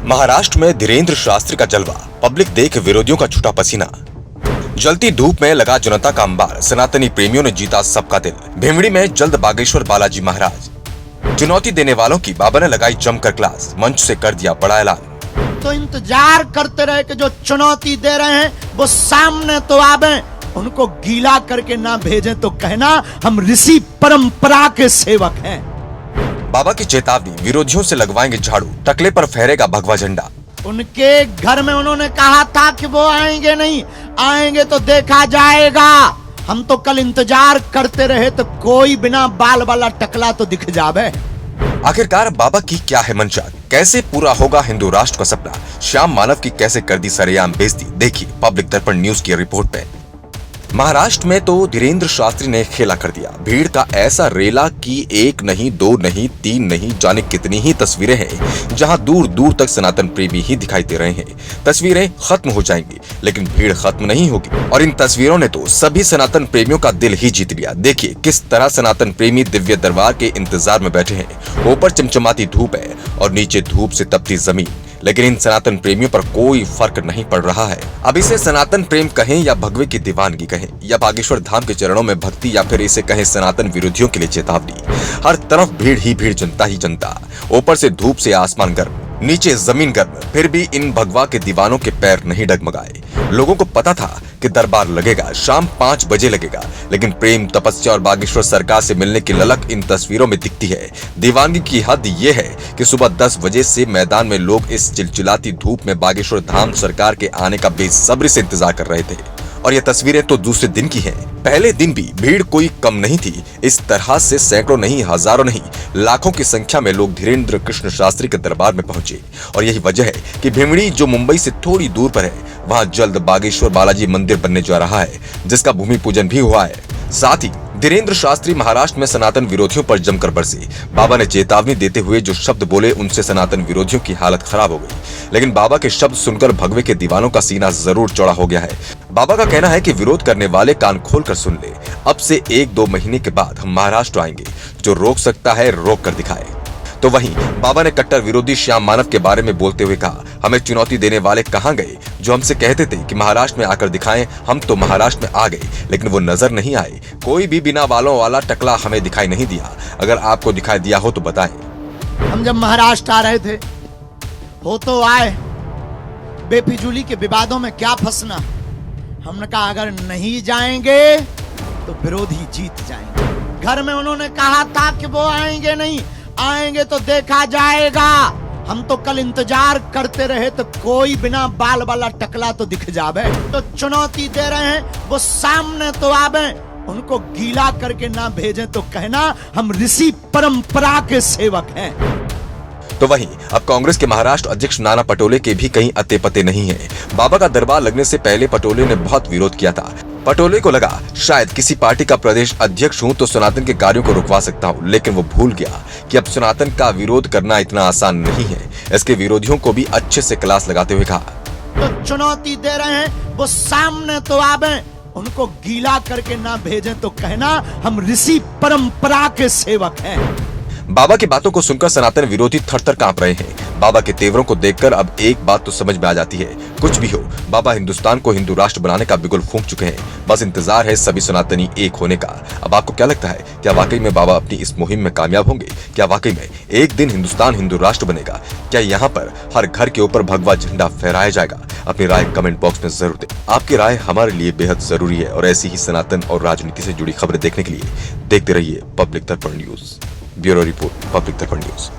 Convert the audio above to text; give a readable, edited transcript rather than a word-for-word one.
महाराष्ट्र में धीरेन्द्र शास्त्री का जलवा, पब्लिक देख विरोधियों का छूटा पसीना। जलती धूप में लगा जनता का अंबार, सनातनी प्रेमियों ने जीता सबका दिल। भिमड़ी में जल्द बागेश्वर बालाजी महाराज। चुनौती देने वालों की बाबा ने लगाई जमकर क्लास, मंच से कर दिया बड़ा ऐलान। तो इंतजार करते रहे कि जो चुनौती दे रहे हैं वो सामने तो आवे, उनको गीला करके ना भेजें तो कहना हम ऋषि परंपरा के सेवक हैं। बाबा की चेतावनी, विरोधियों से लगवाएंगे झाड़ू, टकले पर फहरेगा भगवा झंडा। उनके घर में उन्होंने कहा था कि वो आएंगे नहीं, आएंगे तो देखा जाएगा। हम तो कल इंतजार करते रहे तो कोई बिना बाल वाला टकला तो दिख जावे। आखिरकार बाबा की क्या है मंशा, कैसे पूरा होगा हिंदू राष्ट्र का सपना? श्याम मानव की कैसे कर दी सरेआम बेइज्जती, देखिए पब्लिक दर्पण न्यूज की रिपोर्ट पे। महाराष्ट्र में तो धीरेन्द्र शास्त्री ने खेला कर दिया। भीड़ का ऐसा रेला कि एक नहीं, दो नहीं, तीन नहीं, जाने कितनी ही तस्वीरें हैं जहां दूर दूर तक सनातन प्रेमी ही दिखाई दे रहे हैं। तस्वीरें खत्म हो जाएंगी लेकिन भीड़ खत्म नहीं होगी, और इन तस्वीरों ने तो सभी सनातन प्रेमियों का दिल ही जीत लिया। देखिए किस तरह सनातन प्रेमी दिव्य दरबार के इंतजार में बैठे हैं। ऊपर चमचमाती धूप है और नीचे धूप से तपती जमीन, लेकिन इन सनातन प्रेमियों पर कोई फर्क नहीं पड़ रहा है। अब इसे सनातन प्रेम कहें या भगवे की दीवानगी कहें या बागेश्वर धाम के चरणों में भक्ति, या फिर इसे कहें सनातन विरोधियों के लिए चेतावनी, हर तरफ भीड़ ही भीड़, जनता ही जनता। ऊपर से धूप से आसमान गर्म, नीचे जमीन गर्म, फिर भी इन भगवा के दीवानों के पैर नहीं डगमगाए। लोगों को पता था कि दरबार लगेगा, शाम 5 बजे लगेगा, लेकिन प्रेम, तपस्या और बागेश्वर सरकार से मिलने की ललक इन तस्वीरों में दिखती है। दीवानगी की हद ये है कि सुबह 10 बजे से मैदान में लोग इस चिलचिलाती धूप में बागेश्वर धाम सरकार के आने का बेसब्री से इंतजार कर रहे थे। और ये तस्वीरें तो दूसरे दिन की हैं। पहले दिन भी भीड़ कोई कम नहीं थी। इस तरह से सैकड़ों नहीं, हजारों नहीं, लाखों की संख्या में लोग धीरेन्द्र कृष्ण शास्त्री के दरबार में पहुंचे। और यही वजह है कि भिमड़ी, जो मुंबई से थोड़ी दूर पर है, वहां जल्द बागेश्वर बालाजी मंदिर बनने जा रहा है, जिसका भूमि पूजन भी हुआ है। साथ ही धीरेन्द्र शास्त्री महाराष्ट्र में सनातन विरोधियों पर जमकर बरसे। बाबा ने चेतावनी देते हुए जो शब्द बोले, उनसे सनातन विरोधियों की हालत खराब हो गई। लेकिन बाबा के शब्द सुनकर भगवे के दीवानों का सीना जरूर चौड़ा हो गया है। बाबा का कहना है कि विरोध करने वाले कान खोलकर सुन ले, अब से 1-2 महीने के बाद हम महाराष्ट्र आएंगे, जो रोक सकता है रोक कर दिखाए। तो वहीं बाबा ने कट्टर विरोधी श्याम मानव के बारे में बोलते हुए कहा, हमें चुनौती देने वाले कहां गए जो हमसे कहते थे कि महाराष्ट्र में आकर दिखाएं। हम तो महाराष्ट्र में आ गए, लेकिन वो नजर नहीं आए। कोई भी बिना बालों वाला टकला हमें दिखाई नहीं दिया। अगर आपको दिखाई दिया हो तो बताएं। हम जब महाराष्ट्र आ रहे थे, हो तो आए, बेफिजूली के विवादों में क्या फंसना। हमने कहा अगर नहीं जाएंगे तो विरोधी जीत जाएंगे। घर में उन्होंने कहा था कि वो आएंगे नहीं, आएंगे तो देखा जाएगा। हम तो कल इंतजार करते रहे तो कोई बिना बाल वाला टकला तो दिख जावे। तो चुनौती दे रहे हैं वो सामने तो आवे, उनको गीला करके ना भेजें तो कहना हम ऋषि परंपरा के सेवक हैं। तो वहीं अब कांग्रेस के महाराष्ट्र अध्यक्ष नाना पटोले के भी कहीं अते पते नहीं है। बाबा का दरबार लगने से पहले पटोले ने बहुत विरोध किया था। पटोले को लगा शायद किसी पार्टी का प्रदेश अध्यक्ष हूं तो सनातन के कार्यों को रुकवा सकता हूं, लेकिन वो भूल गया कि अब सनातन का विरोध करना इतना आसान नहीं है। इसके विरोधियों को भी अच्छे से क्लास लगाते हुए कहा, तो चुनौती दे रहे हैं वो सामने तो आवे, उनको गीला करके ना भेजें तो कहना हम ऋषि परंपरा के सेवक हैं। बाबा की बातों को सुनकर सनातन विरोधी थर-थर कांप रहे हैं। बाबा के तेवरों को देखकर अब एक बात तो समझ में आ जाती है, कुछ भी हो, बाबा हिंदुस्तान को हिंदू राष्ट्र बनाने का बिगुल फूंक चुके हैं। बस इंतजार है सभी सनातनी एक होने का। अब आपको क्या लगता है, क्या वाकई में बाबा अपनी इस मुहिम में कामयाब होंगे? क्या वाकई में एक दिन हिंदुस्तान हिंदू राष्ट्र बनेगा? क्या यहाँ पर हर घर के ऊपर भगवा झंडा फहराया जाएगा? अपनी राय कमेंट बॉक्स में जरूर दें। आपकी राय हमारे लिए बेहद जरूरी है, और ऐसी ही सनातन और राजनीति से जुड़ी खबरें देखने के लिए देखते रहिए पब्लिक दर्पण न्यूज। ब्यूरो रिपोर्ट, पब्लिक दर्पण न्यूज।